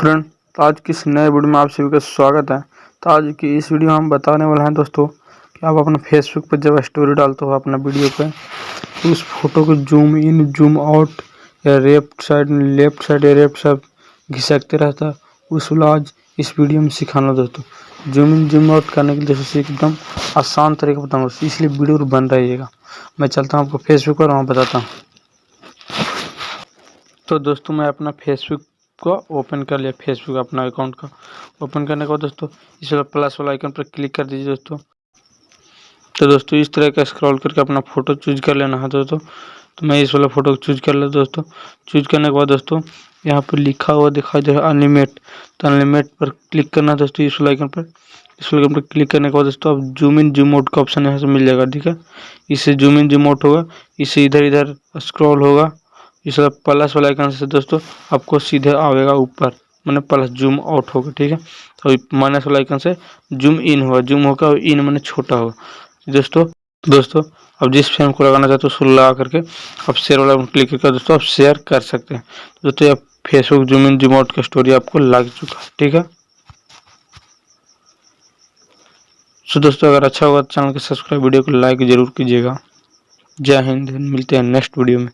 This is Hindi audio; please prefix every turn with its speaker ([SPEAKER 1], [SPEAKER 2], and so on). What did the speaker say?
[SPEAKER 1] फ्रेंड, तो आज की इस नए वीडियो में आप सभी का स्वागत है। तो आज की इस वीडियो में हम बताने वाले हैं दोस्तों कि आप अपने फेसबुक पर जब स्टोरी डालते हो अपना वीडियो पे, तो उस फोटो को जूम इन जूम आउट या लेफ्ट साइड या लेफ्ट साइड घिसकते रहता है। उस वाला आज इस वीडियो में सिखाना दोस्तों। जूम इन जूम आउट करने के लिए दोस्तों एकदम आसान तरीका बताऊँगा, इसलिए वीडियो बन रहिएगा। मैं चलता हूँ आपको फेसबुक पर, वहाँ बताता हूँ। तो दोस्तों मैं अपना फेसबुक को ओपन कर लिया। फेसबुक अपना अकाउंट का ओपन करने के बाद दोस्तों इस वाला प्लस वाला आइकन पर क्लिक कर दीजिए दोस्तों। तो दोस्तों इस तरह का स्क्रॉल करके अपना फ़ोटो चूज कर लेना है दोस्तों। तो मैं इस वाला फ़ोटो को चूज कर लिया दोस्तों। चूज करने के बाद दोस्तों यहाँ पर लिखा हुआ दिखाई दे रहा है अनलिमिट। तो अनलिमिट पर क्लिक करना है दोस्तों इस वाला आइकन पर। इस वाला आइकन पर क्लिक करने के बाद दोस्तों अब जूम इन जूम आउट का ऑप्शन यहाँ से मिल जाएगा, ठीक है। इससे जूम इन जूम आउट होगा, इससे इधर इधर स्क्रॉल होगा। इस प्लस वाला आइकन से दोस्तों आपको सीधे आएगा ऊपर, मैंने प्लस जूम आउट होगा, ठीक है। तो माइनस वाला आइकन से जूम इन होगा, जूम होगा और इन मैंने छोटा होगा दोस्तों अब जिस फ्रेम को लगाना चाहते हो उसको लगा करके अब शेयर वाला क्लिक करके दोस्तों आप शेयर कर सकते हैं। दोस्तों अब Facebook zoom in zoom out का स्टोरी आपको लग चुका है, ठीक है। सो दोस्तों अगर अच्छा होगा तो चैनल को सब्सक्राइब, वीडियो को लाइक जरूर कीजिएगा। जय हिंद, मिलते हैं नेक्स्ट वीडियो में।